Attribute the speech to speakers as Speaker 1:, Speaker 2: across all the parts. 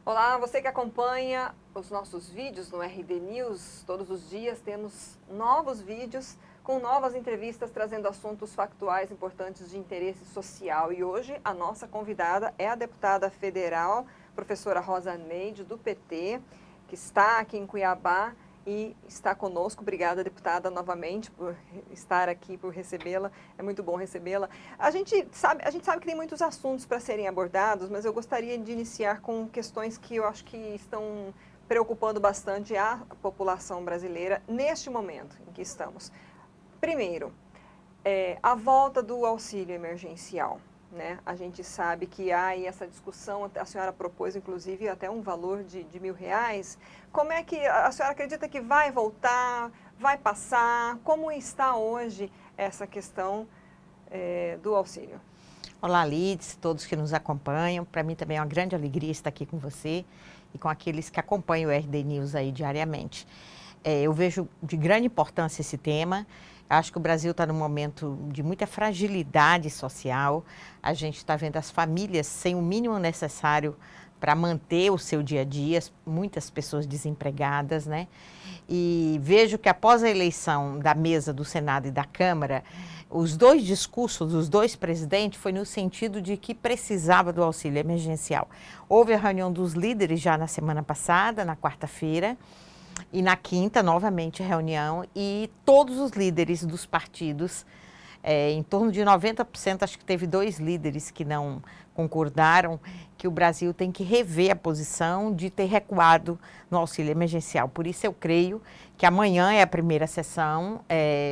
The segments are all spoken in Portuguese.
Speaker 1: Olá, você que acompanha os nossos vídeos no RD News, todos os dias temos novos vídeos com novas entrevistas trazendo assuntos factuais importantes de interesse social. E hoje a nossa convidada é a deputada federal, professora Rosa Neide, do PT, que está aqui em Cuiabá e está conosco. Obrigada, deputada, novamente por estar aqui, por recebê-la. É muito bom recebê-la. A gente sabe que tem muitos assuntos para serem abordados, mas eu gostaria de iniciar com questões que eu acho que estão preocupando bastante a população brasileira neste momento em que estamos. Primeiro, a volta do auxílio emergencial. Né? A gente sabe que há aí essa discussão, a senhora propôs inclusive até um valor de R$ 1.000. Como é que a senhora acredita que vai voltar, vai passar? Como está hoje essa questão do auxílio?
Speaker 2: Olá, Lides, todos que nos acompanham. Para mim também é uma grande alegria estar aqui com você e com aqueles que acompanham o RD News aí diariamente. Eu vejo de grande importância esse tema. Acho que o Brasil está num momento de muita fragilidade social. A gente está vendo as famílias sem o mínimo necessário para manter o seu dia a dia, muitas pessoas desempregadas, né? E vejo que após a eleição da mesa do Senado e da Câmara, os dois discursos dos dois presidentes foi no sentido de que precisava do auxílio emergencial. Houve a reunião dos líderes já na semana passada, na quarta-feira, e na quinta, novamente, reunião, e todos os líderes dos partidos, em torno de 90%, acho que teve 2 líderes que não concordaram, que o Brasil tem que rever a posição de ter recuado no auxílio emergencial. Por isso eu creio que amanhã é a primeira sessão,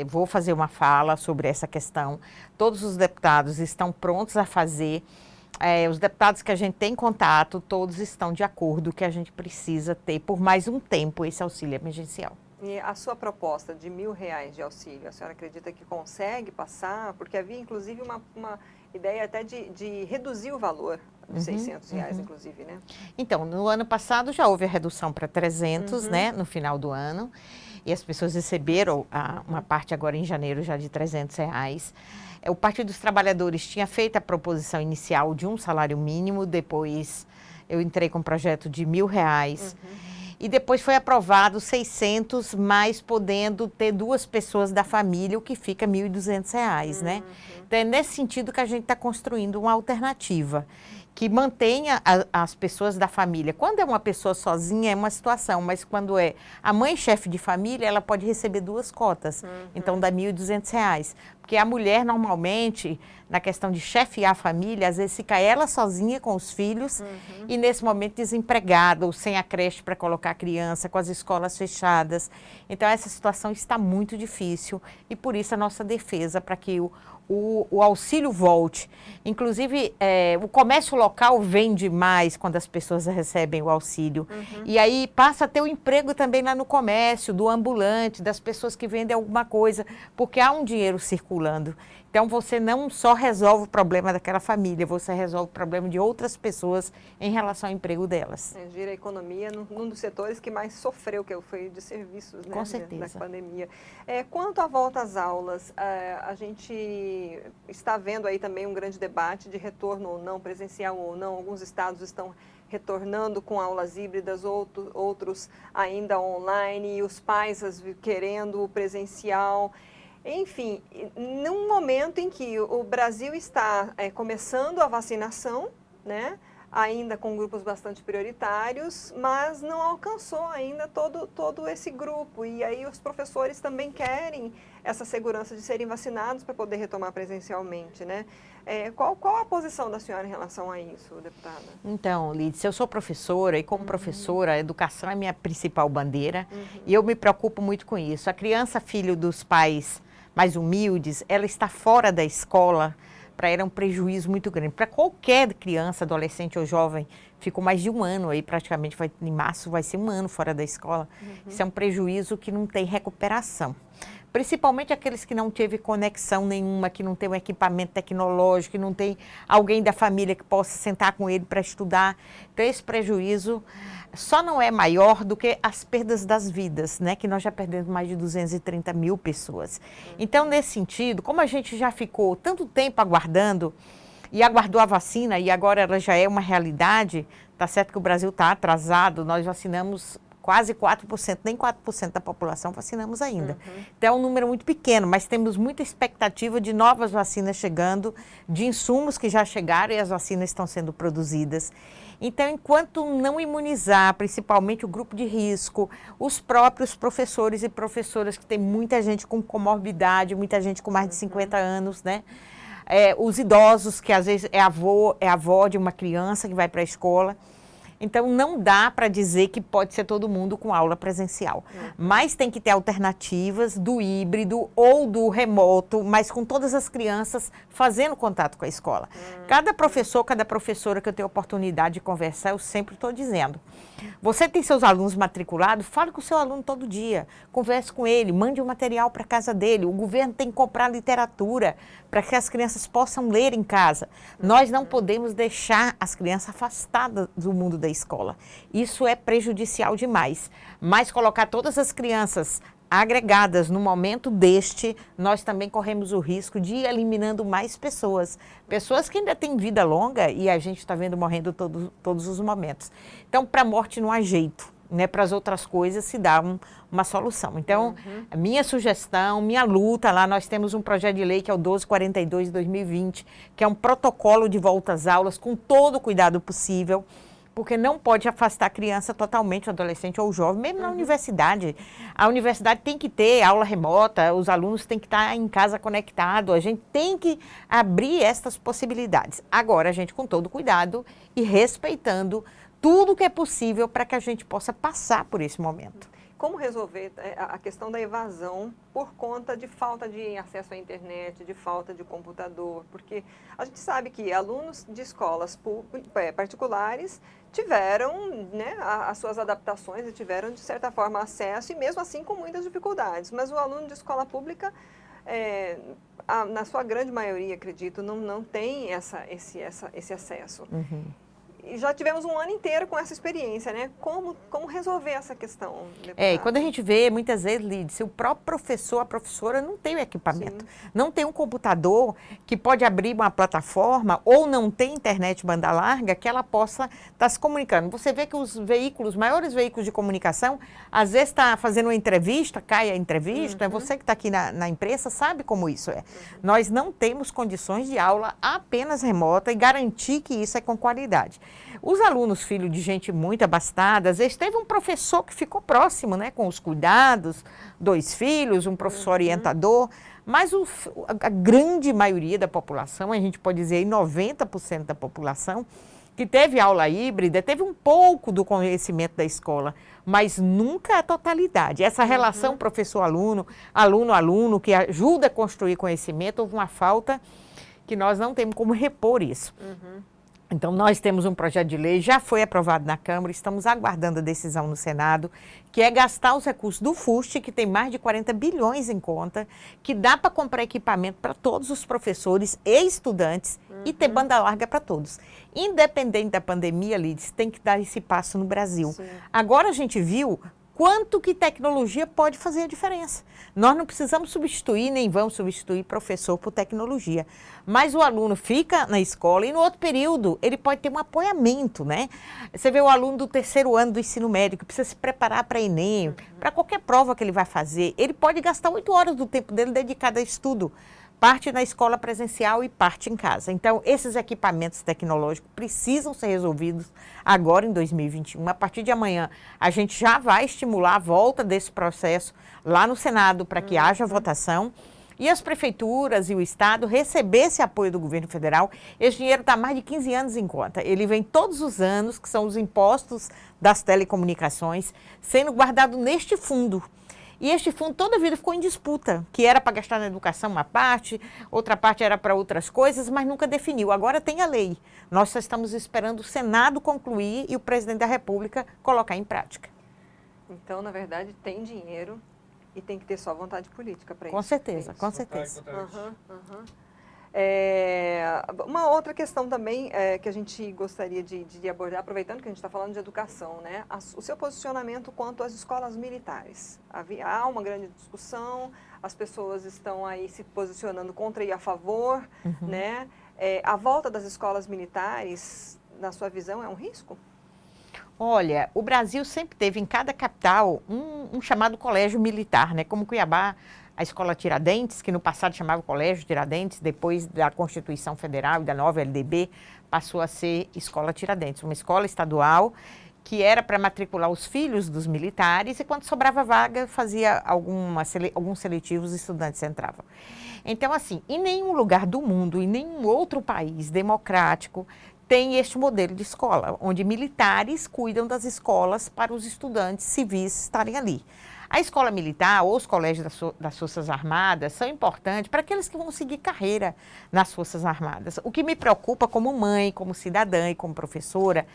Speaker 2: vou fazer uma fala sobre essa questão. Todos os deputados estão prontos a fazer. Os deputados que a gente tem contato, todos estão de acordo que a gente precisa ter por mais um tempo esse auxílio emergencial.
Speaker 1: E a sua proposta de R$ 1.000 de auxílio, a senhora acredita que consegue passar? Porque havia inclusive uma ideia até de reduzir o valor de R$ 600, inclusive, né?
Speaker 2: Então, no ano passado já houve a redução para 300, né, no final do ano, e as pessoas receberam uma parte agora em janeiro já de R$ 300. O Partido dos Trabalhadores tinha feito a proposição inicial de um salário mínimo, depois eu entrei com um projeto de R$ 1.000, e depois foi aprovado 600, mas podendo ter 2 pessoas da família, o que fica R$ 1.200, né? Então é nesse sentido que a gente está construindo uma alternativa que mantenha as pessoas da família. Quando é uma pessoa sozinha é uma situação, mas quando é a mãe chefe de família, ela pode receber 2 cotas, então dá R$ 1.200. Porque a mulher normalmente, na questão de chefiar a família, às vezes fica ela sozinha com os filhos e nesse momento desempregada ou sem a creche para colocar a criança, com as escolas fechadas. Então essa situação está muito difícil e por isso a nossa defesa para que o auxílio volte. Inclusive, o comércio local vende mais quando as pessoas recebem o auxílio. E aí passa a ter o emprego também lá no comércio, do ambulante, das pessoas que vendem alguma coisa, porque há um dinheiro circulando. Então, você não só resolve o problema daquela família, você resolve o problema de outras pessoas em relação ao emprego delas.
Speaker 1: Gira a economia num dos setores que mais sofreu, que foi de serviços, né?
Speaker 2: Com certeza.
Speaker 1: Da pandemia. Quanto à volta às aulas, a gente está vendo aí também um grande debate de retorno ou não, presencial ou não. Alguns estados estão retornando com aulas híbridas, outros ainda online, e os pais querendo o presencial. Enfim, num momento em que o Brasil está começando a vacinação, né, ainda com grupos bastante prioritários, mas não alcançou ainda todo esse grupo. E aí os professores também querem essa segurança de serem vacinados para poder retomar presencialmente, né? Qual a posição da senhora em relação a isso, deputada?
Speaker 2: Então, Lídice, eu sou professora e como professora, a educação é minha principal bandeira e eu me preocupo muito com isso. A criança, filho dos pais mais humildes, ela está fora da escola, para ela é um prejuízo muito grande. Para qualquer criança, adolescente ou jovem, ficou mais de um ano aí, praticamente, em março vai ser um ano fora da escola. Isso é um prejuízo que não tem recuperação. Principalmente aqueles que não teve conexão nenhuma, que não tem um equipamento tecnológico, que não tem alguém da família que possa sentar com ele para estudar. Então, esse prejuízo só não é maior do que as perdas das vidas, né? Que nós já perdemos mais de 230 mil pessoas. Então, nesse sentido, como a gente já ficou tanto tempo aguardando e aguardou a vacina, e agora ela já é uma realidade, tá certo que o Brasil está atrasado, nós vacinamos quase 4%, nem 4% da população vacinamos ainda. Então é um número muito pequeno, mas temos muita expectativa de novas vacinas chegando, de insumos que já chegaram e as vacinas estão sendo produzidas. Então, enquanto não imunizar, principalmente o grupo de risco, os próprios professores e professoras, que tem muita gente com comorbidade, muita gente com mais de 50 anos, né? Os idosos, que às vezes é avó de uma criança que vai para a escola. Então, não dá para dizer que pode ser todo mundo com aula presencial. Mas tem que ter alternativas do híbrido ou do remoto, mas com todas as crianças fazendo contato com a escola. Cada professor, cada professora que eu tenho oportunidade de conversar, eu sempre estou dizendo. Você tem seus alunos matriculados, fale com o seu aluno todo dia, converse com ele, mande um material para a casa dele. O governo tem que comprar literatura para que as crianças possam ler em casa. Nós não podemos deixar as crianças afastadas do mundo da escola. Isso é prejudicial demais. Mas colocar todas as crianças agregadas no momento deste, nós também corremos o risco de ir eliminando mais pessoas. Pessoas que ainda têm vida longa e a gente está vendo morrendo todos os momentos. Então, para a morte não há jeito, né? Para as outras coisas se dá uma solução. Então, a minha sugestão, minha luta lá, nós temos um projeto de lei que é o 1242 de 2020, que é um protocolo de volta às aulas com todo o cuidado possível, porque não pode afastar a criança totalmente, o adolescente ou o jovem, mesmo na universidade. A universidade tem que ter aula remota, os alunos têm que estar em casa conectados, a gente tem que abrir essas possibilidades. Agora, a gente com todo cuidado e respeitando tudo que é possível para que a gente possa passar por esse momento.
Speaker 1: Como resolver a questão da evasão por conta de falta de acesso à internet, de falta de computador? Porque a gente sabe que alunos de escolas particulares tiveram, né, as suas adaptações e tiveram, de certa forma, acesso, e mesmo assim com muitas dificuldades. Mas o aluno de escola pública, na sua grande maioria, acredito, não tem esse acesso. E já tivemos um ano inteiro com essa experiência, né? Como resolver essa questão?
Speaker 2: E quando a gente vê, muitas vezes, Lídia, se o próprio professor, a professora não tem o equipamento, não tem um computador que pode abrir uma plataforma ou não tem internet banda larga que ela possa estar se comunicando. Você vê que os maiores veículos de comunicação, às vezes está fazendo uma entrevista, cai a entrevista, você que está aqui na imprensa sabe como isso é. Nós não temos condições de aula apenas remota e garantir que isso é com qualidade. Os alunos, filhos de gente muito abastada, às vezes teve um professor que ficou próximo, né, com os cuidados, 2 filhos, um professor orientador, mas a grande maioria da população, a gente pode dizer 90% da população, que teve aula híbrida, teve um pouco do conhecimento da escola, mas nunca a totalidade. Essa relação professor-aluno, aluno-aluno, que ajuda a construir conhecimento, houve uma falta que nós não temos como repor isso. Então, nós temos um projeto de lei, já foi aprovado na Câmara, estamos aguardando a decisão no Senado, que é gastar os recursos do FUST, que tem mais de 40 bilhões em conta, que dá para comprar equipamento para todos os professores e estudantes e ter banda larga para todos. Independente da pandemia, Lídia, tem que dar esse passo no Brasil. Agora a gente viu quanto que tecnologia pode fazer a diferença. Nós não precisamos substituir, nem vamos substituir professor por tecnologia. Mas o aluno fica na escola e no outro período ele pode ter um apoiamento, né? Você vê o aluno do 3º ano do ensino médio, que precisa se preparar para Enem, para qualquer prova que ele vai fazer. Ele pode gastar 8 horas do tempo dele dedicado a estudo. Parte na escola presencial e parte em casa. Então, esses equipamentos tecnológicos precisam ser resolvidos agora em 2021. A partir de amanhã, a gente já vai estimular a volta desse processo lá no Senado para que haja votação. E as prefeituras e o Estado receber esse apoio do governo federal. Esse dinheiro está há mais de 15 anos em conta. Ele vem todos os anos, que são os impostos das telecomunicações, sendo guardado neste fundo. E este fundo toda a vida ficou em disputa, que era para gastar na educação uma parte, outra parte era para outras coisas, mas nunca definiu. Agora tem a lei. Nós só estamos esperando o Senado concluir e o presidente da República colocar em prática.
Speaker 1: Então, na verdade, tem dinheiro e tem que ter só vontade política para isso.
Speaker 2: Com certeza, com certeza.
Speaker 1: Uma outra questão também que a gente gostaria de abordar, aproveitando que a gente está falando de educação, né? O seu posicionamento quanto às escolas militares. Há uma grande discussão, as pessoas estão aí se posicionando contra e a favor, né? A volta das escolas militares, na sua visão, é um risco?
Speaker 2: Olha, o Brasil sempre teve em cada capital um chamado colégio militar, né? Como Cuiabá, a Escola Tiradentes, que no passado chamava Colégio Tiradentes, depois da Constituição Federal e da nova LDB, passou a ser Escola Tiradentes, uma escola estadual que era para matricular os filhos dos militares e quando sobrava vaga fazia alguns seletivos, os estudantes entravam. Então, assim, em nenhum lugar do mundo, em nenhum outro país democrático, tem este modelo de escola, onde militares cuidam das escolas para os estudantes civis estarem ali. A escola militar ou os colégios das Forças Armadas são importantes para aqueles que vão seguir carreira nas Forças Armadas. O que me preocupa como mãe, como cidadã e como professora,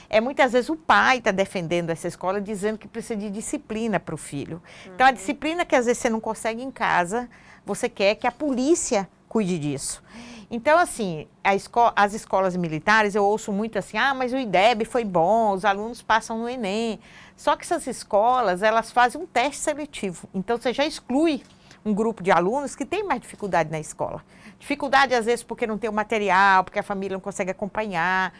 Speaker 2: é muitas vezes o pai está defendendo essa escola dizendo que precisa de disciplina para o filho. Então, a disciplina que às vezes você não consegue em casa, você quer que a polícia cuide disso. Então, assim, as escolas militares, eu ouço muito assim, mas o IDEB foi bom, os alunos passam no Enem. Só que essas escolas, elas fazem um teste seletivo. Então, você já exclui um grupo de alunos que tem mais dificuldade na escola. Dificuldade, às vezes, porque não tem o material, porque a família não consegue acompanhar.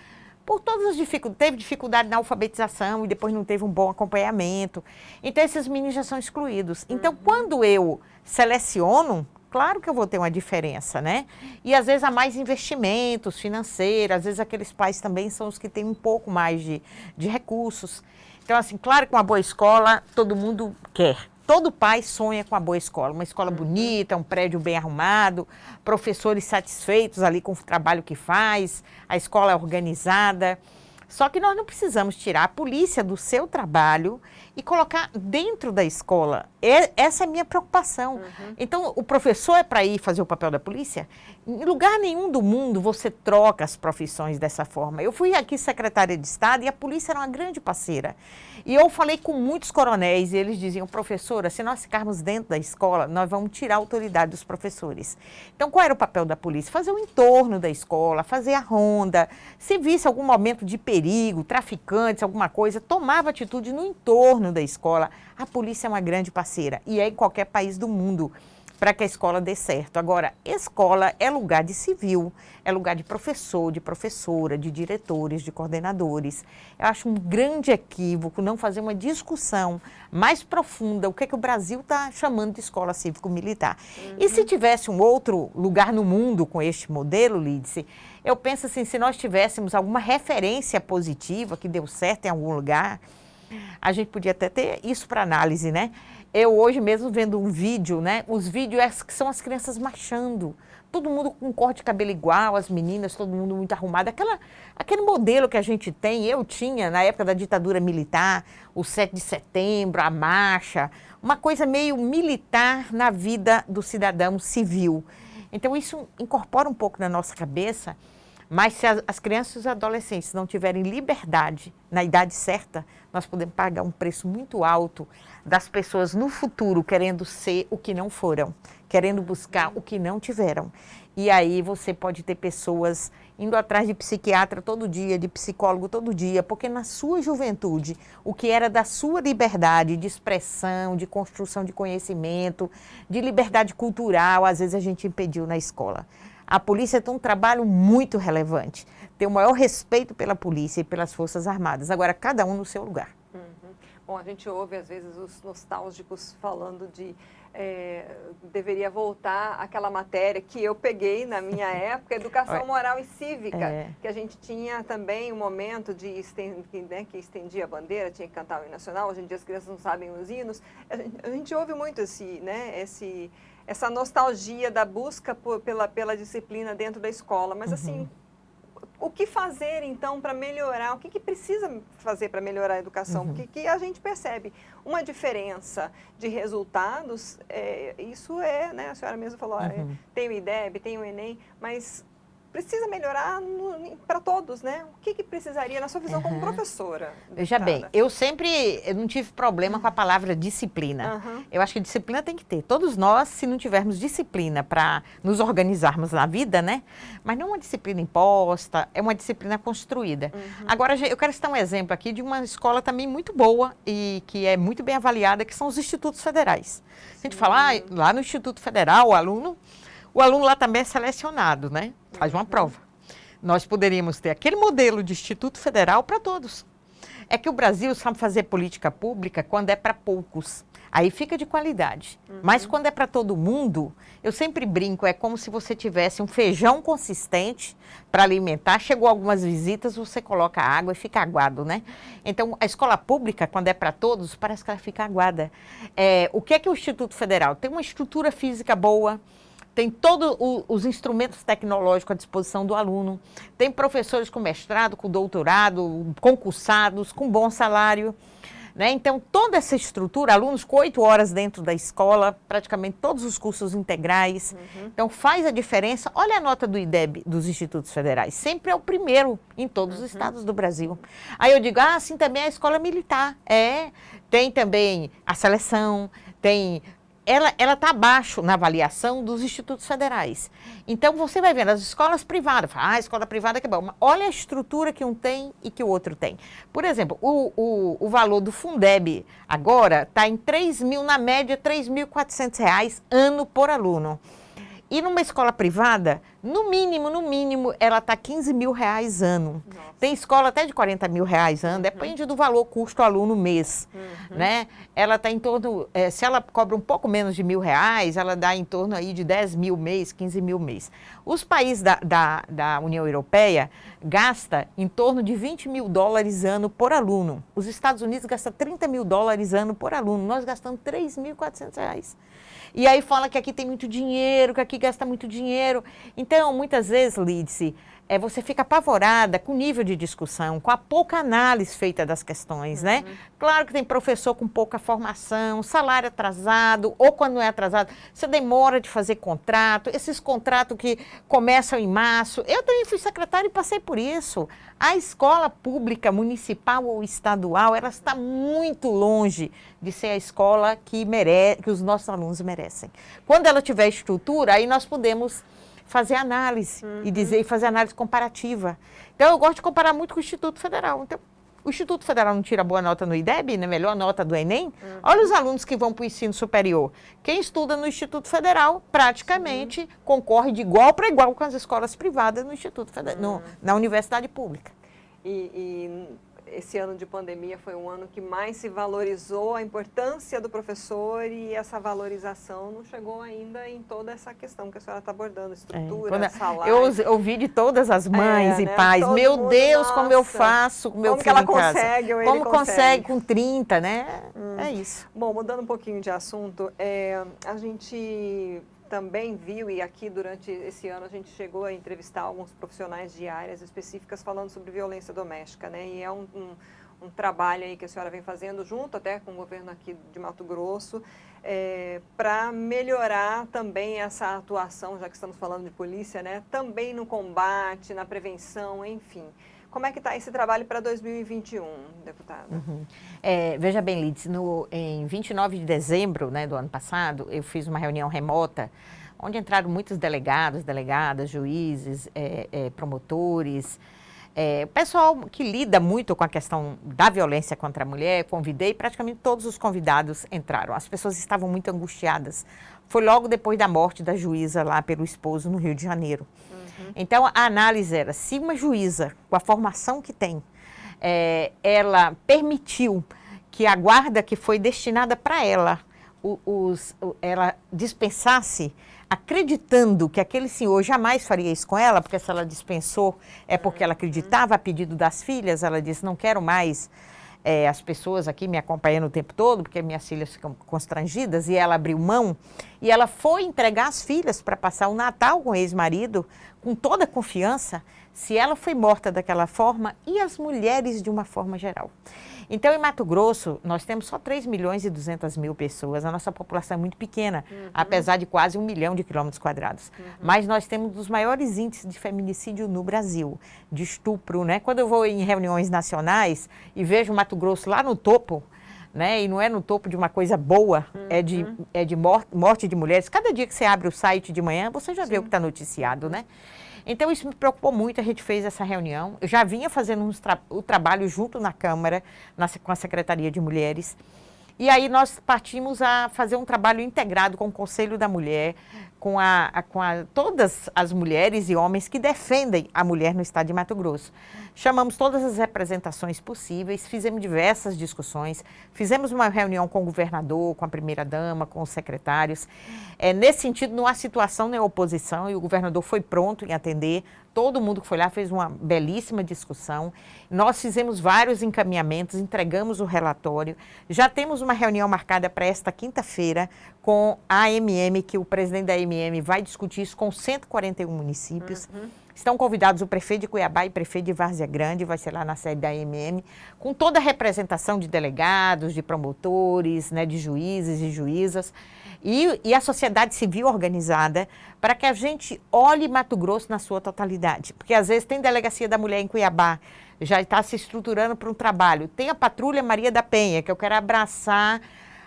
Speaker 2: Por todas as dificuldades, teve dificuldade na alfabetização e depois não teve um bom acompanhamento. Então, esses meninos já são excluídos. Então, quando eu seleciono, claro que eu vou ter uma diferença, né? E às vezes há mais investimentos financeiros, às vezes aqueles pais também são os que têm um pouco mais de recursos. Então, assim, claro que uma boa escola todo mundo quer. Todo pai sonha com uma boa escola, uma escola bonita, um prédio bem arrumado, professores satisfeitos ali com o trabalho que faz, a escola é organizada. Só que nós não precisamos tirar a polícia do seu trabalho e colocar dentro da escola. Essa é a minha preocupação. Então, o professor é para ir fazer o papel da polícia? Em lugar nenhum do mundo você troca as profissões dessa forma. Eu fui aqui secretária de Estado e a polícia era uma grande parceira. E eu falei com muitos coronéis e eles diziam, professora, se nós ficarmos dentro da escola, nós vamos tirar a autoridade dos professores. Então, qual era o papel da polícia? Fazer o entorno da escola, fazer a ronda. Se visse algum momento de perigo, traficantes, alguma coisa, tomava atitude no entorno da escola. A polícia é uma grande parceira e é em qualquer país do mundo para que a escola dê certo. Agora, escola é lugar de civil, é lugar de professor, de professora, de diretores, de coordenadores. Eu acho um grande equívoco não fazer uma discussão mais profunda, o que é que o Brasil está chamando de escola cívico-militar. E se tivesse um outro lugar no mundo com este modelo, Lídice, eu penso assim, se nós tivéssemos alguma referência positiva que deu certo em algum lugar, a gente podia até ter isso para análise, né? Eu hoje mesmo vendo um vídeo, né? Os vídeos que são as crianças marchando. Todo mundo com corte de cabelo igual, as meninas, todo mundo muito arrumado. Aquele modelo que a gente tem, eu tinha na época da ditadura militar, o 7 de setembro, a marcha, uma coisa meio militar na vida do cidadão civil. Então isso incorpora um pouco na nossa cabeça. Mas se as crianças e os adolescentes não tiverem liberdade na idade certa, nós podemos pagar um preço muito alto das pessoas no futuro querendo ser o que não foram, querendo buscar o que não tiveram. E aí você pode ter pessoas indo atrás de psiquiatra todo dia, de psicólogo todo dia, porque na sua juventude, o que era da sua liberdade de expressão, de construção de conhecimento, de liberdade cultural, às vezes a gente impediu na escola. A polícia tem um trabalho muito relevante, tem o maior respeito pela polícia e pelas Forças Armadas, agora cada um no seu lugar.
Speaker 1: Bom, a gente ouve às vezes os nostálgicos falando de deveria voltar aquela matéria que eu peguei na minha época, Educação Moral e Cívica, que a gente tinha também um momento que estendia a bandeira, tinha que cantar o hino nacional, hoje em dia as crianças não sabem os hinos, a gente ouve muito essa nostalgia da busca pela disciplina dentro da escola, mas assim, o que fazer então para melhorar, o que precisa fazer para melhorar a educação? Porque que a gente percebe uma diferença de resultados, isso né, a senhora mesmo falou, tem o IDEB, tem o Enem, mas precisa melhorar para todos, né? O que precisaria, na sua visão, como professora?
Speaker 2: Veja bem, eu não tive problema com a palavra disciplina. Eu acho que disciplina tem que ter. Todos nós, se não tivermos disciplina para nos organizarmos na vida, né? Mas não uma disciplina imposta, é uma disciplina construída. Agora, eu quero citar um exemplo aqui de uma escola também muito boa e que é muito bem avaliada, que são os institutos federais. A gente fala, lá no Instituto Federal, o aluno lá também é selecionado, né? Faz uma prova. Nós poderíamos ter aquele modelo de Instituto Federal para todos. É que o Brasil sabe fazer política pública quando é para poucos. Aí fica de qualidade. Mas quando é para todo mundo, eu sempre brinco, é como se você tivesse um feijão consistente para alimentar. Chegou algumas visitas, você coloca água e fica aguado, né? Então, a escola pública, quando é para todos, parece que ela fica aguada. O que é o Instituto Federal? Tem uma estrutura física boa, tem todos os instrumentos tecnológicos à disposição do aluno, tem professores com mestrado, com doutorado, concursados, com bom salário. Né? Então, toda essa estrutura, alunos com 8 horas dentro da escola, praticamente todos os cursos integrais. Então, faz a diferença. Olha a nota do IDEB dos Institutos Federais. Sempre é o primeiro em todos os estados do Brasil. Aí eu digo, assim também é a escola militar. Tem também a seleção, tem... Ela está abaixo na avaliação dos institutos federais. Então, você vai vendo as escolas privadas. Fala, a escola privada que é bom. Mas olha a estrutura que um tem e que o outro tem. Por exemplo, o valor do Fundeb agora está em na média, R$ 3.400 ano por aluno. E numa escola privada, no mínimo, ela está R$ 15.000 ano. Nossa. Tem escola até de R$ 40.000 ano, depende do valor custo aluno mês, né? Ela está em torno, se ela cobra um pouco menos de R$ 1.000, ela dá em torno aí de 10 mil mês, 15 mil mês. Os países da União Europeia gastam em torno de $20.000 ano por aluno. Os Estados Unidos gastam $30.000 ano por aluno. Nós gastamos R$ 3.400. E aí fala que aqui tem muito dinheiro, que aqui gasta muito dinheiro. Então, muitas vezes, Lídice, você fica apavorada com o nível de discussão, com a pouca análise feita das questões, né? Claro que tem professor com pouca formação, salário atrasado, ou quando não é atrasado, você demora de fazer contrato, esses contratos que começam em março. Eu também fui secretária e passei por isso. A escola pública, municipal ou estadual, ela está muito longe de ser a escola que os nossos alunos merecem. Quando ela tiver estrutura, aí nós podemos fazer análise e fazer análise comparativa. Então, eu gosto de comparar muito com o Instituto Federal. Então, o Instituto Federal não tira boa nota no IDEB, né? Melhor nota do Enem. Olha os alunos que vão para o ensino superior. Quem estuda no Instituto Federal, praticamente, concorre de igual para igual com as escolas privadas no Instituto Federal, na universidade pública.
Speaker 1: E esse ano de pandemia foi um ano que mais se valorizou a importância do professor e essa valorização não chegou ainda em toda essa questão que a senhora está abordando, estrutura, salário.
Speaker 2: Eu ouvi de todas as mães e pais, todo meu mundo, Deus, como eu faço com meu filho em casa. Como que ela consegue ou ele consegue? Como consegue com 30, né? É isso.
Speaker 1: Bom, mudando um pouquinho de assunto, a gente também viu, e aqui durante esse ano a gente chegou a entrevistar alguns profissionais de áreas específicas falando sobre violência doméstica, né? E é um trabalho aí que a senhora vem fazendo junto até com o governo aqui de Mato Grosso, para melhorar também essa atuação, já que estamos falando de polícia, né? Também no combate, na prevenção, enfim. Como é que está esse trabalho para 2021, deputada?
Speaker 2: Veja bem, Lídice, em 29 de dezembro, né, do ano passado, eu fiz uma reunião remota, onde entraram muitos delegados, delegadas, juízes, promotores, o pessoal que lida muito com a questão da violência contra a mulher. Convidei, praticamente todos os convidados entraram. As pessoas estavam muito angustiadas. Foi logo depois da morte da juíza lá pelo esposo no Rio de Janeiro. Então, a análise era, se uma juíza, com a formação que tem, ela permitiu que a guarda que foi destinada para ela, ela dispensasse, acreditando que aquele senhor jamais faria isso com ela, porque se ela dispensou é porque ela acreditava a pedido das filhas, ela disse, não quero mais as pessoas aqui me acompanhando o tempo todo, porque minhas filhas ficam constrangidas, e ela abriu mão, e ela foi entregar as filhas para passar o Natal com o ex-marido, com toda a confiança. Se ela foi morta daquela forma, e as mulheres de uma forma geral. Então, em Mato Grosso, nós temos só 3.200.000 pessoas, a nossa população é muito pequena, apesar de quase 1 milhão de quilômetros quadrados. Mas nós temos um dos maiores índices de feminicídio no Brasil, de estupro, né? Quando eu vou em reuniões nacionais e vejo Mato Grosso lá no topo, né? E não é no topo de uma coisa boa, é de morte de mulheres. Cada dia que você abre o site de manhã, você já vê o que está noticiado, né? Então, isso me preocupou muito, a gente fez essa reunião. Eu já vinha fazendo o trabalho junto na Câmara, com a Secretaria de Mulheres. E aí nós partimos a fazer um trabalho integrado com o Conselho da Mulher, com todas as mulheres e homens que defendem a mulher no estado de Mato Grosso. Chamamos todas as representações possíveis, fizemos diversas discussões, fizemos uma reunião com o governador, com a primeira-dama, com os secretários. Nesse sentido, não há situação nem oposição e o governador foi pronto em atender. Todo mundo que foi lá fez uma belíssima discussão. Nós fizemos vários encaminhamentos, entregamos o relatório. Já temos uma reunião marcada para esta quinta-feira com a AMM, que o presidente da AMM vai discutir isso com 141 municípios. Estão convidados o prefeito de Cuiabá e o prefeito de Várzea Grande, vai ser lá na sede da AMM, com toda a representação de delegados, de promotores, né, de juízes e juízas, e a sociedade civil organizada, para que a gente olhe Mato Grosso na sua totalidade. Porque às vezes tem Delegacia da Mulher em Cuiabá, já está se estruturando para um trabalho. Tem a Patrulha Maria da Penha, que eu quero abraçar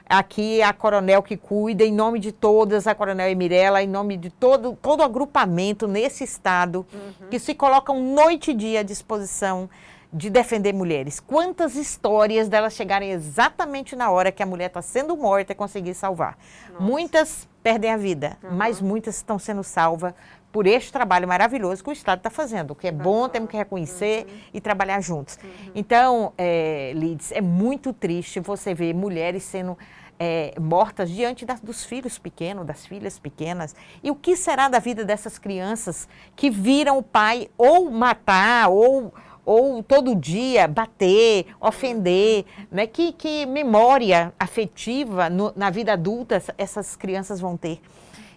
Speaker 2: aqui a coronel que cuida, em nome de todas, a coronel Emirela, em nome de todo o agrupamento nesse estado, que se colocam noite e dia à disposição de defender mulheres. Quantas histórias delas chegarem exatamente na hora que a mulher está sendo morta e conseguir salvar. Nossa. Muitas perdem a vida, mas muitas estão sendo salvas por este trabalho maravilhoso que o Estado está fazendo. O que é bom, temos que reconhecer e trabalhar juntos. Então, Lides, é muito triste você ver mulheres sendo mortas diante dos filhos pequenos, das filhas pequenas. E o que será da vida dessas crianças que viram o pai ou matar, ou todo dia bater, ofender, né? Que memória afetiva na vida adulta essas crianças vão ter.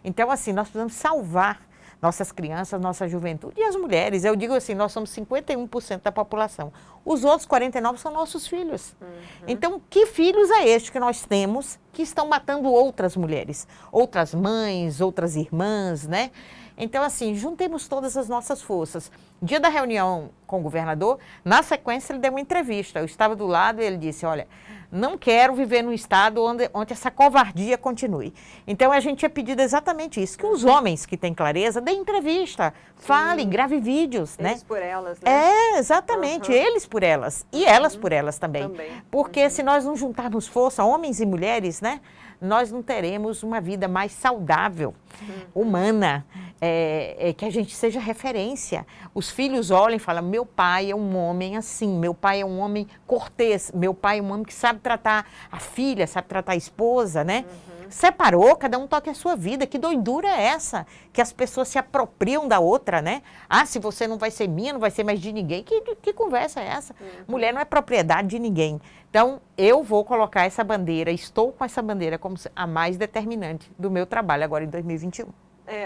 Speaker 2: Então, assim, nós precisamos salvar nossas crianças, nossa juventude e as mulheres. Eu digo assim, nós somos 51% da população. Os outros 49% são nossos filhos. Então, que filhos é este que nós temos que estão matando outras mulheres? Outras mães, outras irmãs, né? Então, assim, juntemos todas as nossas forças. Dia da reunião com o governador, na sequência ele deu uma entrevista. Eu estava do lado e ele disse, olha, não quero viver num estado onde essa covardia continue. Então, a gente tinha pedido exatamente isso, que os homens que têm clareza deem entrevista, falem, gravem vídeos.
Speaker 1: Eles por elas, né?
Speaker 2: Exatamente, eles por elas e elas por elas também. Porque se nós não juntarmos força, homens e mulheres, né? Nós não teremos uma vida mais saudável, humana, que a gente seja referência. Os filhos olham e falam, meu pai é um homem assim, meu pai é um homem cortês, meu pai é um homem que sabe tratar a filha, sabe tratar a esposa, né? Separou, cada um toca a sua vida. Que doidura é essa? Que as pessoas se apropriam da outra, né? Ah, se você não vai ser minha, não vai ser mais de ninguém. Que conversa é essa? Mulher não é propriedade de ninguém. Então, eu vou colocar essa bandeira, estou com essa bandeira como a mais determinante do meu trabalho agora em 2021.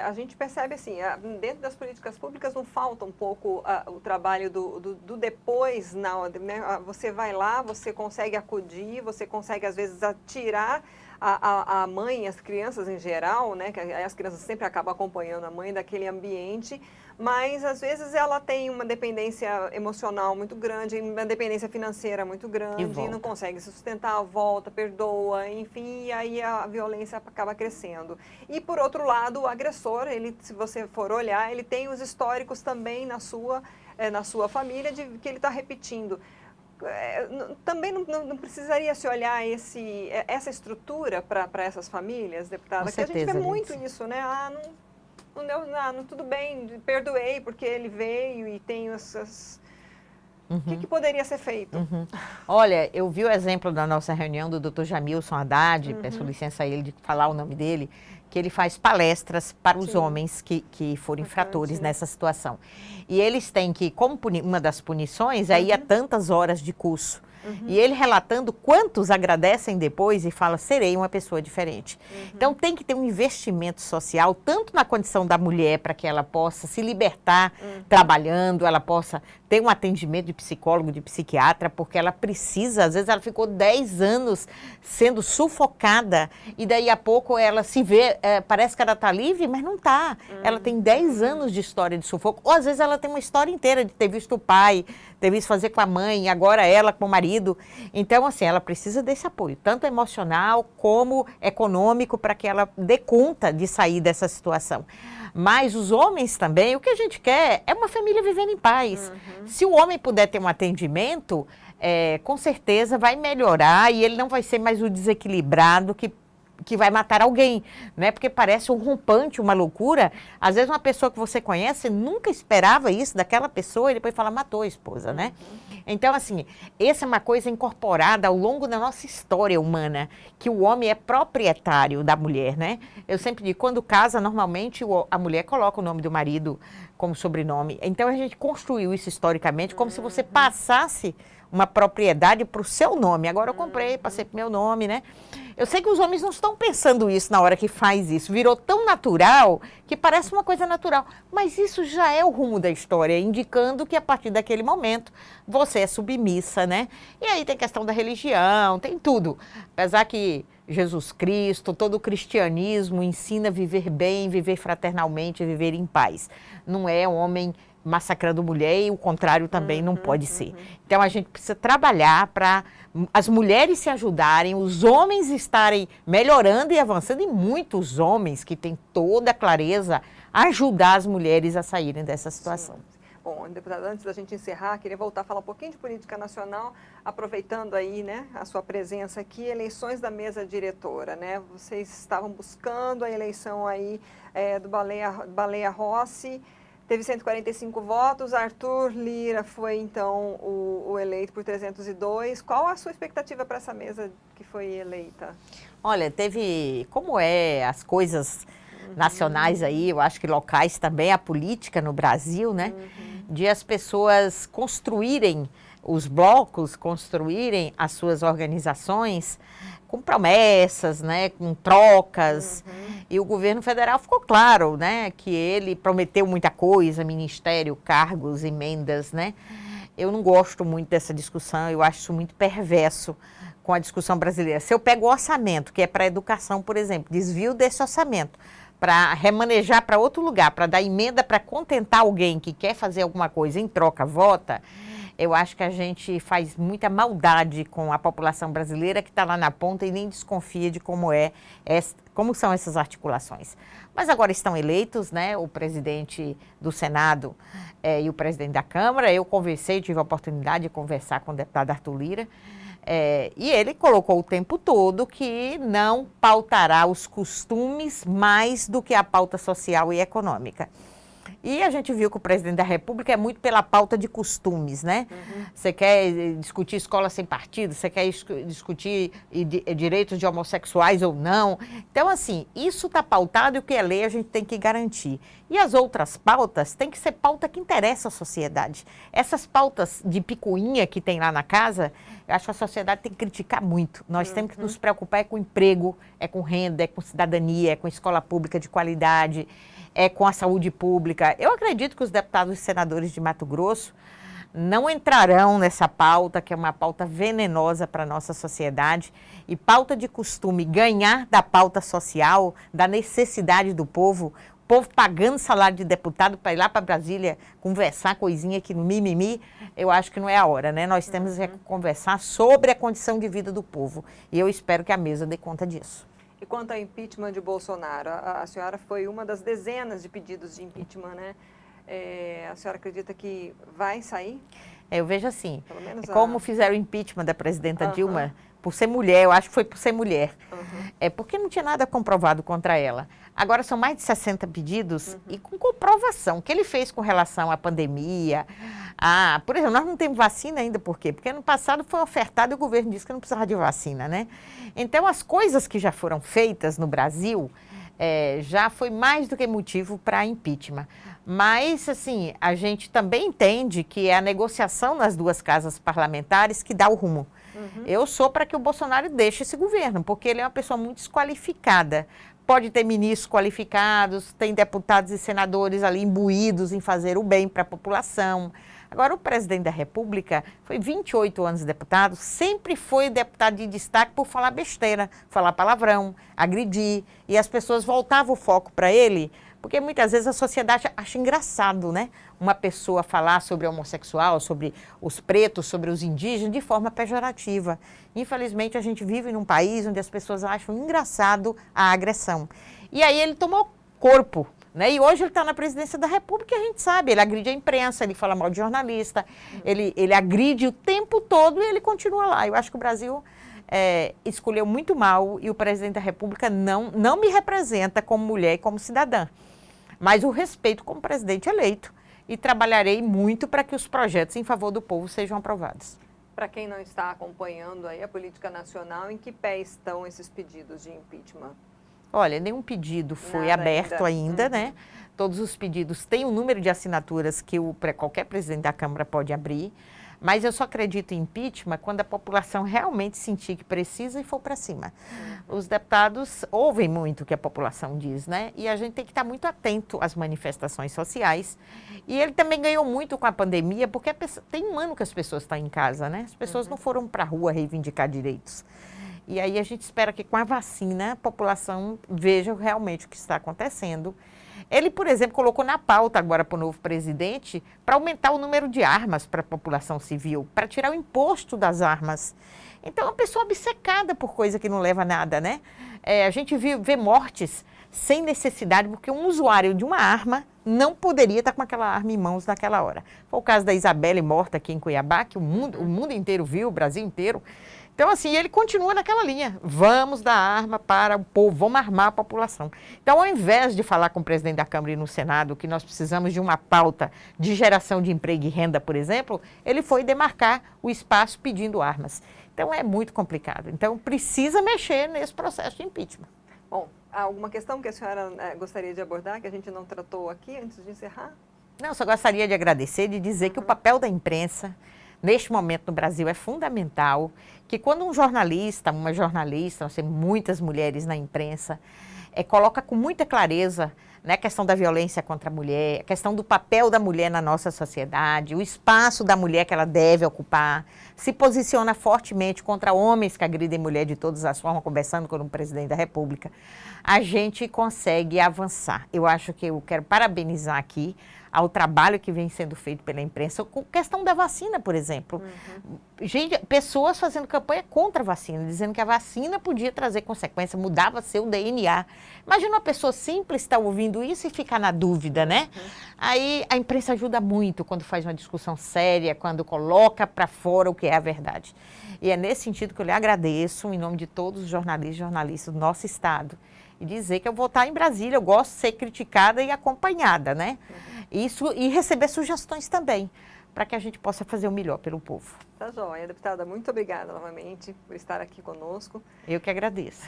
Speaker 1: A gente percebe assim, dentro das políticas públicas não falta um pouco o trabalho do depois, né? Você vai lá, você consegue acudir, você consegue às vezes tirar a mãe, as crianças em geral, né? Que as crianças sempre acabam acompanhando a mãe daquele ambiente, mas às vezes ela tem uma dependência emocional muito grande, uma dependência financeira muito grande, e não consegue se sustentar, volta, perdoa, enfim, e aí a violência acaba crescendo. E por outro lado, o agressor, ele, se você for olhar, ele tem os históricos também na sua família de que ele está repetindo. Também não precisaria se olhar essa estrutura para essas famílias, deputada?
Speaker 2: Com certeza,
Speaker 1: que a gente vê muito isso, né? Não deu nada, tudo bem, perdoei porque ele veio e tem essas... O que poderia ser feito?
Speaker 2: Olha, eu vi o exemplo da nossa reunião do Dr. Jamilson Haddad, peço licença a ele de falar o nome dele, que ele faz palestras para os homens que foram infratores nessa situação. E eles têm que, como uma das punições, aí há tantas horas de curso. E ele relatando quantos agradecem depois e fala, serei uma pessoa diferente. Então tem que ter um investimento social, tanto na condição da mulher, para que ela possa se libertar trabalhando, ela possa ter um atendimento de psicólogo, de psiquiatra, porque ela precisa, às vezes ela ficou 10 anos sendo sufocada e daí a pouco ela se vê, parece que ela está livre, mas não está. Ela tem 10 anos de história de sufoco, ou às vezes ela tem uma história inteira de ter visto o pai, ter visto fazer com a mãe, agora ela com o marido. Então, assim, ela precisa desse apoio, tanto emocional como econômico, para que ela dê conta de sair dessa situação. Mas os homens também, o que a gente quer é uma família vivendo em paz. Se o homem puder ter um atendimento, com certeza vai melhorar e ele não vai ser mais o desequilibrado que vai matar alguém, né? Porque parece um rompante, uma loucura. Às vezes uma pessoa que você conhece nunca esperava isso daquela pessoa e depois fala, matou a esposa, né? Então, assim, essa é uma coisa incorporada ao longo da nossa história humana, que o homem é proprietário da mulher, né? Eu sempre digo, quando casa, normalmente a mulher coloca o nome do marido como sobrenome. Então, a gente construiu isso historicamente como se você passasse uma propriedade para o seu nome. Agora eu comprei, passei para o meu nome, né? Eu sei que os homens não estão pensando isso na hora que faz isso. Virou tão natural que parece uma coisa natural. Mas isso já é o rumo da história, indicando que a partir daquele momento você é submissa, né? E aí tem questão da religião, tem tudo. Apesar que Jesus Cristo, todo o cristianismo ensina a viver bem, viver fraternalmente, viver em paz. Não é homem massacrando mulher e o contrário também não pode ser. Então a gente precisa trabalhar para as mulheres se ajudarem, os homens estarem melhorando e avançando, e muitos homens que têm toda a clareza ajudar as mulheres a saírem dessa situação.
Speaker 1: Sim. Bom, deputada, antes da gente encerrar, queria voltar a falar um pouquinho de política nacional, aproveitando aí, né, a sua presença aqui, eleições da mesa diretora, né? Vocês estavam buscando a eleição aí do Baleia Rossi. Teve 145 votos, Arthur Lira foi, então, o eleito por 302. Qual a sua expectativa para essa mesa que foi eleita?
Speaker 2: Olha, como as coisas nacionais aí, eu acho que locais também, a política no Brasil, né? De as pessoas construírem os blocos, construírem as suas organizações com promessas, né, com trocas, e o governo federal ficou claro, né, que ele prometeu muita coisa, ministério, cargos, emendas, né. Eu não gosto muito dessa discussão, eu acho isso muito perverso com a discussão brasileira. Se eu pego o orçamento, que é para a educação, por exemplo, desvio desse orçamento para remanejar para outro lugar, para dar emenda para contentar alguém que quer fazer alguma coisa em troca, vota, eu acho que a gente faz muita maldade com a população brasileira que está lá na ponta e nem desconfia de como são essas articulações. Mas agora estão eleitos, né, o presidente do Senado e o presidente da Câmara. Eu tive a oportunidade de conversar com o deputado Arthur Lira, e ele colocou o tempo todo que não pautará os costumes mais do que a pauta social e econômica. E a gente viu que o presidente da República é muito pela pauta de costumes, né? Você quer discutir escola sem partido, você quer discutir direitos de homossexuais ou não. Então, assim, isso está pautado e o que é lei a gente tem que garantir. E as outras pautas tem que ser pauta que interessa à sociedade. Essas pautas de picuinha que tem lá na casa, eu acho que a sociedade tem que criticar muito. Nós temos que nos preocupar com emprego, com renda, com cidadania, com escola pública de qualidade, com a saúde pública. Eu acredito que os deputados e senadores de Mato Grosso não entrarão nessa pauta, que é uma pauta venenosa para a nossa sociedade. E pauta de costume, ganhar da pauta social, da necessidade do povo, o povo pagando salário de deputado para ir lá para Brasília conversar coisinha aqui no mimimi, eu acho que não é a hora, né? Nós temos que conversar sobre a condição de vida do povo. E eu espero que a mesa dê conta disso.
Speaker 1: E quanto ao impeachment de Bolsonaro, a senhora foi uma das dezenas de pedidos de impeachment, né? A senhora acredita que vai sair?
Speaker 2: Eu vejo assim, como fizeram o impeachment da presidenta Dilma, por ser mulher, eu acho que foi por ser mulher. Porque não tinha nada comprovado contra ela. Agora são mais de 60 pedidos e com comprovação. O que ele fez com relação à pandemia, por exemplo, nós não temos vacina ainda, por quê? Porque ano passado foi ofertado e o governo disse que não precisava de vacina, né? Então, as coisas que já foram feitas no Brasil já foi mais do que motivo para impeachment. Mas, assim, a gente também entende que é a negociação nas duas casas parlamentares que dá o rumo. Eu sou para que o Bolsonaro deixe esse governo, porque ele é uma pessoa muito desqualificada. Pode ter ministros qualificados, tem deputados e senadores ali imbuídos em fazer o bem para a população. Agora, o presidente da República foi 28 anos deputado, sempre foi deputado de destaque por falar besteira, falar palavrão, agredir, e as pessoas voltavam o foco para ele, porque muitas vezes a sociedade acha engraçado, né? Uma pessoa falar sobre homossexual, sobre os pretos, sobre os indígenas, de forma pejorativa. Infelizmente, a gente vive num país onde as pessoas acham engraçado a agressão. E aí ele tomou corpo né? E hoje ele está na presidência da República e a gente sabe, ele agride a imprensa, ele fala mal de jornalista, ele agride o tempo todo e ele continua lá. Eu acho que o Brasil escolheu muito mal e o presidente da República não me representa como mulher e como cidadã, mas o respeito como presidente eleito e trabalharei muito para que os projetos em favor do povo sejam aprovados.
Speaker 1: Para quem não está acompanhando aí a política nacional, em que pé estão esses pedidos de impeachment?
Speaker 2: Olha, nenhum pedido foi aberto ainda, né? Todos os pedidos têm um número de assinaturas que qualquer presidente da Câmara pode abrir, mas eu só acredito em impeachment quando a população realmente sentir que precisa e for para cima. Os deputados ouvem muito o que a população diz, né? E a gente tem que estar muito atento às manifestações sociais. E ele também ganhou muito com a pandemia, porque tem um ano que as pessoas estão em casa, né? As pessoas não foram para a rua reivindicar direitos. E aí a gente espera que com a vacina a população veja realmente o que está acontecendo. Ele, por exemplo, colocou na pauta agora para o novo presidente para aumentar o número de armas para a população civil, para tirar o imposto das armas. Então, é uma pessoa obcecada por coisa que não leva a nada, né? A gente vê mortes sem necessidade, porque um usuário de uma arma não poderia estar com aquela arma em mãos naquela hora. Foi o caso da Isabelle morta aqui em Cuiabá, que o mundo inteiro viu, o Brasil inteiro. Então, assim, ele continua naquela linha. Vamos dar arma para o povo, vamos armar a população. Então, ao invés de falar com o presidente da Câmara e no Senado que nós precisamos de uma pauta de geração de emprego e renda, por exemplo, ele foi demarcar o espaço pedindo armas. Então, é muito complicado. Então, precisa mexer nesse processo de impeachment.
Speaker 1: Bom, há alguma questão que a senhora gostaria de abordar, que a gente não tratou aqui antes de encerrar?
Speaker 2: Não, só gostaria de agradecer, de dizer que o papel da imprensa neste momento no Brasil é fundamental, que quando um jornalista, uma jornalista, nós temos muitas mulheres na imprensa, coloca com muita clareza, né, a questão da violência contra a mulher, a questão do papel da mulher na nossa sociedade, o espaço da mulher que ela deve ocupar, se posiciona fortemente contra homens que agridem mulher de todas as formas, conversando com o presidente da República, a gente consegue avançar. Eu acho que eu quero parabenizar aqui ao trabalho que vem sendo feito pela imprensa, com questão da vacina, por exemplo. Gente, pessoas fazendo campanha contra a vacina, dizendo que a vacina podia trazer consequência, mudava seu DNA. Imagina uma pessoa simples estar ouvindo isso e ficar na dúvida, né? Aí a imprensa ajuda muito quando faz uma discussão séria, quando coloca para fora o que é a verdade. E é nesse sentido que eu lhe agradeço, em nome de todos os jornalistas e jornalistas do nosso estado, e dizer que eu vou estar em Brasília, eu gosto de ser criticada e acompanhada, né? Isso, e receber sugestões também, para que a gente possa fazer o melhor pelo povo.
Speaker 1: Tá joia, deputada, muito obrigada novamente por estar aqui conosco.
Speaker 2: Eu que agradeço.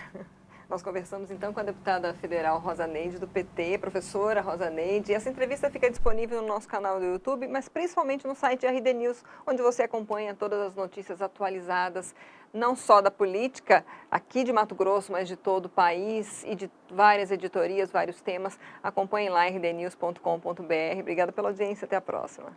Speaker 1: Nós conversamos então com a deputada federal Rosa Neide, do PT, professora Rosa Neide. E essa entrevista fica disponível no nosso canal do YouTube, mas principalmente no site de RD News, onde você acompanha todas as notícias atualizadas, não só da política aqui de Mato Grosso, mas de todo o país e de várias editorias, vários temas. Acompanhe lá rdnews.com.br. Obrigada pela audiência, até a próxima.